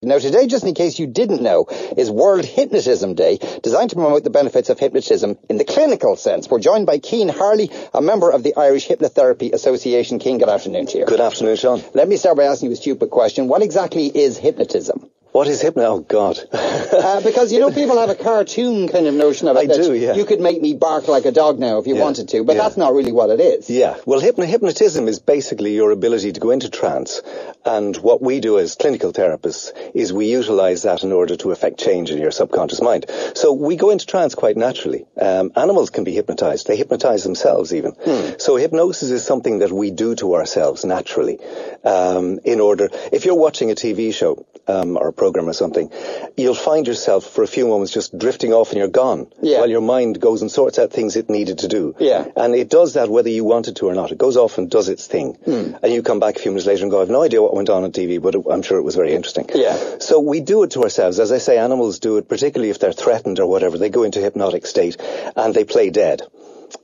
Now today, just in case you didn't know, is World Hypnotism Day, designed to promote the benefits of hypnotism in the clinical sense. We're joined by Keane Harley, a member of the Irish Hypnotherapy Association. Keane, good afternoon to you. Good afternoon, Sean. Let me start by asking you a stupid question. What exactly is hypnotism? What is hypnotism? Oh, God. Because, you know, people have a cartoon kind of notion of it. I do, yeah. You could make me bark like a dog now if you wanted to, but that's not really what it is. Yeah. Well, hypnotism is basically your ability to go into trance. And what we do as clinical therapists is we utilize that in order to affect change in your subconscious mind. So we go into trance quite naturally. Animals can be hypnotized. They hypnotize themselves even. So hypnosis is something that we do to ourselves naturally. In order, if you're watching a TV show, or a program or something, you'll find yourself for a few moments just drifting off and you're gone while your mind goes and sorts out things it needed to do. Yeah. And it does that whether you want it to or not. It goes off and does its thing. And you come back a few minutes later and go, I've no idea what went on TV, but I'm sure it was very interesting. Yeah. So we do it to ourselves. As I say, animals do it, particularly if they're threatened or whatever. They go into hypnotic state and they play dead.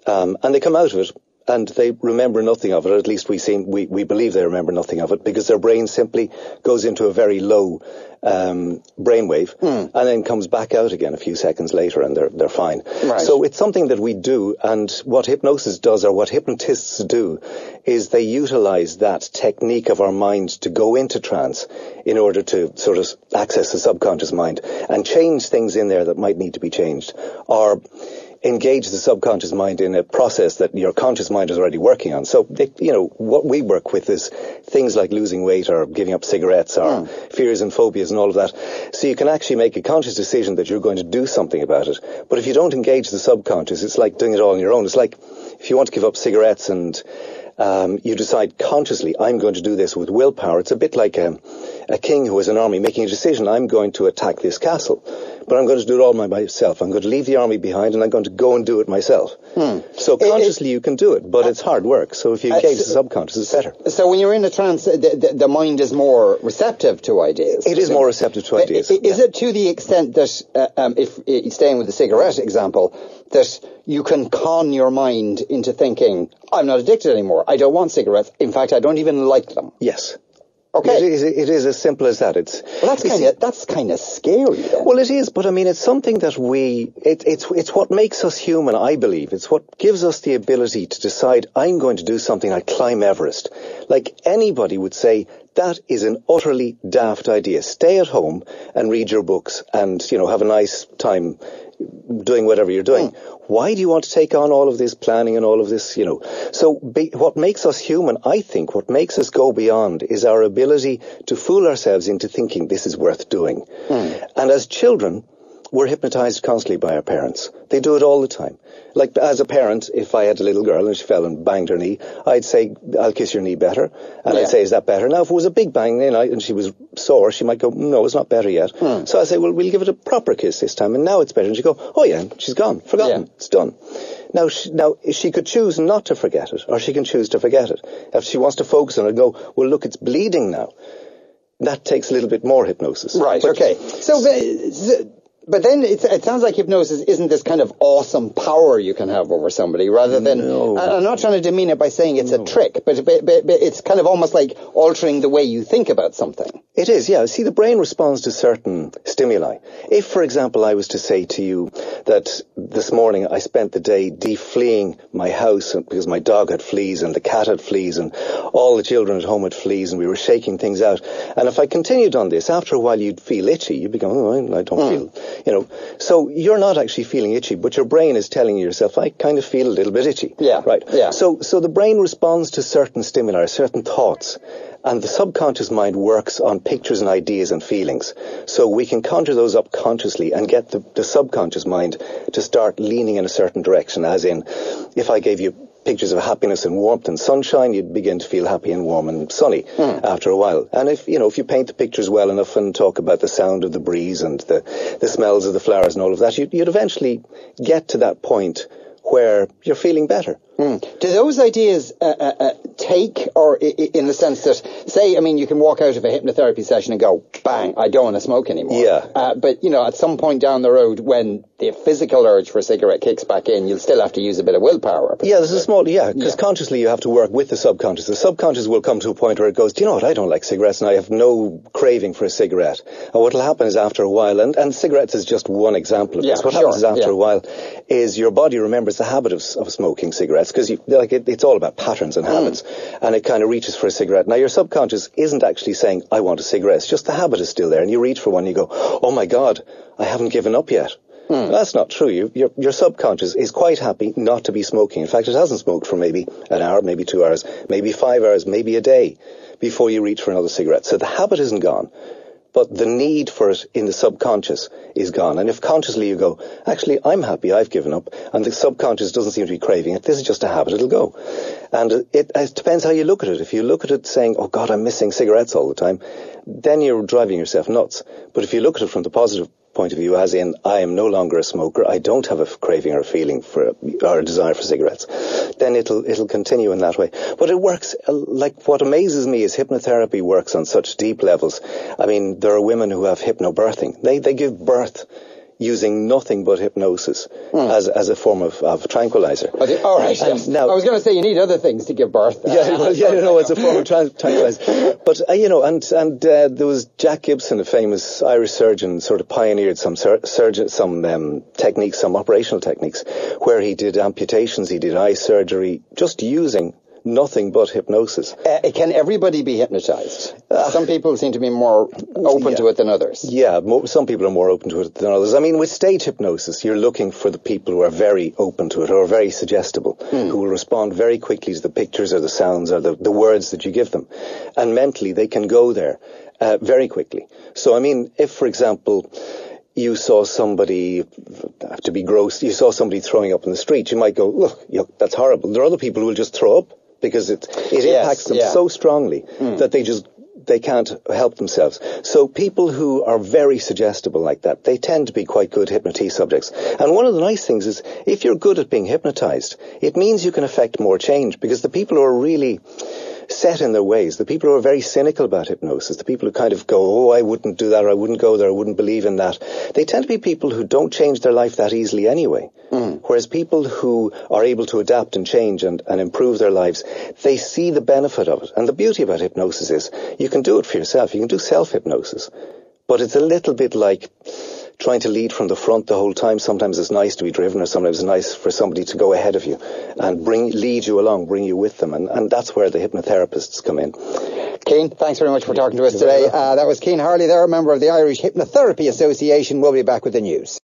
And they come out of it and they remember nothing of it. Or at least we believe they remember nothing of it because their brain simply goes into a very low brainwave and then comes back out again a few seconds later and they're fine. Right. So it's something that we do, and what hypnosis does, or what hypnotists do, is they utilize that technique of our mind to go into trance in order to sort of access the subconscious mind and change things in there that might need to be changed, or engage the subconscious mind in a process that your conscious mind is already working on. So, what we work with is things like losing weight or giving up cigarettes or fears and phobias and all of that. So you can actually make a conscious decision that you're going to do something about it. But if you don't engage the subconscious, it's like doing it all on your own. It's like if you want to give up cigarettes and you decide consciously, I'm going to do this with willpower. It's a bit like a king who has an army making a decision, I'm going to attack this castle, but I'm going to do it all by myself. I'm going to leave the army behind and I'm going to go and do it myself. So consciously you can do it, but it's hard work. So if you engage the subconscious, it's better. So when you're in a trance, the mind is more receptive to ideas. It is more receptive to ideas. Is it to the extent that, if staying with the cigarette example, that you can con your mind into thinking, I'm not addicted anymore. I don't want cigarettes. In fact, I don't even like them. Yes. Okay. It is as simple as that. That's kind of scary. Then. Well, it is, but I mean, it's something that it's what makes us human, I believe. It's what gives us the ability to decide, I'm going to do something like climb Everest. Like anybody would say, that is an utterly daft idea. Stay at home and read your books and, have a nice time doing whatever you're doing. Why do you want to take on all of this planning and all of this, So what makes us human, I think, what makes us go beyond is our ability to fool ourselves into thinking this is worth doing. And as children, we're hypnotized constantly by our parents. They do it all the time. Like as a parent, if I had a little girl and she fell and banged her knee, I'd say, I'll kiss your knee better. And I'd say, is that better? Now, if it was a big bang and she was sore, she might go, no, it's not better yet. So I say, well, we'll give it a proper kiss this time. And now it's better. And she'd go, oh yeah, she's gone, forgotten, it's done. Now she could choose not to forget it, or she can choose to forget it. If she wants to focus on it and go, well, look, it's bleeding now. That takes a little bit more hypnosis. Right, okay. But then it sounds like hypnosis isn't this kind of awesome power you can have over somebody, rather than... No. I'm not trying to demean it by saying it's a trick, but it's kind of almost like altering the way you think about something. It is, yeah. See, the brain responds to certain stimuli. If, for example, I was to say to you that this morning I spent the day de-fleeing my house because my dog had fleas and the cat had fleas and all the children at home had fleas and we were shaking things out. And if I continued on this, after a while you'd feel itchy. You'd be going, I don't feel... So you're not actually feeling itchy, but your brain is telling yourself, I kind of feel a little bit itchy. Yeah. Right. Yeah. So the brain responds to certain stimuli, certain thoughts, and the subconscious mind works on pictures and ideas and feelings. So we can conjure those up consciously and get the subconscious mind to start leaning in a certain direction, as in, if I gave you pictures of happiness and warmth and sunshine, you'd begin to feel happy and warm and sunny after a while. And if you paint the pictures well enough and talk about the sound of the breeze and the smells of the flowers and all of that, you'd eventually get to that point where you're feeling better. Do those ideas take, or in the sense that, say, I mean, you can walk out of a hypnotherapy session and go, bang, I don't want to smoke anymore. Yeah. But, you know, at some point down the road, when the physical urge for a cigarette kicks back in, you'll still have to use a bit of willpower. Yeah, there's a small, because consciously you have to work with the subconscious. The subconscious will come to a point where it goes, do you know what, I don't like cigarettes and I have no craving for a cigarette. And what will happen is after a while, and cigarettes is just one example of this, what happens is after a while is your body remembers the habit of smoking cigarettes, because it's all about patterns and habits, and it kind of reaches for a cigarette. Now, your subconscious isn't actually saying, I want a cigarette. It's just the habit is still there, and you reach for one and you go, oh my God, I haven't given up yet. That's not true. Your subconscious is quite happy not to be smoking. In fact, it hasn't smoked for maybe an hour, maybe 2 hours, maybe 5 hours, maybe a day before you reach for another cigarette. So the habit isn't gone, but the need for it in the subconscious is gone. And if consciously you go, actually, I'm happy, I've given up, and the subconscious doesn't seem to be craving it, this is just a habit, it'll go. And it depends how you look at it. If you look at it saying, oh God, I'm missing cigarettes all the time, then you're driving yourself nuts. But if you look at it from the positive point of view, as in, I am no longer a smoker, I don't have a craving or a feeling for, or a desire for cigarettes, then it'll continue in that way. But it works, like, what amazes me is hypnotherapy works on such deep levels. I mean, there are women who have hypnobirthing. They give birth using nothing but hypnosis as a form of tranquilizer. All right. Yes. Now, I was going to say you need other things to give birth. It's a form of tranquilizer. But there was Jack Gibson, a famous Irish surgeon, sort of pioneered some techniques, some operational techniques, where he did amputations, he did eye surgery, just using nothing but hypnosis. Can everybody be hypnotized? Some people seem to be more open to it than others. Yeah, some people are more open to it than others. I mean, with stage hypnosis, you're looking for the people who are very open to it, or are very suggestible, who will respond very quickly to the pictures or the sounds or the words that you give them. And mentally, they can go there very quickly. So, I mean, if, for example, you saw somebody, to be gross, you saw somebody throwing up in the street, you might go, look, that's horrible. There are other people who will just throw up, because it impacts them so strongly that they can't help themselves. So people who are very suggestible like that, they tend to be quite good hypnotise subjects. And one of the nice things is, if you're good at being hypnotized, it means you can affect more change, because the people who are really set in their ways, the people who are very cynical about hypnosis, the people who kind of go, oh, I wouldn't do that, or I wouldn't go there, I wouldn't believe in that, they tend to be people who don't change their life that easily anyway. Whereas people who are able to adapt and change and improve their lives, they see the benefit of it. And the beauty about hypnosis is you can do it for yourself. You can do self-hypnosis. But it's a little bit like trying to lead from the front the whole time. Sometimes it's nice to be driven, or sometimes it's nice for somebody to go ahead of you and lead you along, bring you with them. And that's where the hypnotherapists come in. Keane, thanks very much for talking to us today. That was Keane Harley there, a member of the Irish Hypnotherapy Association. We'll be back with the news.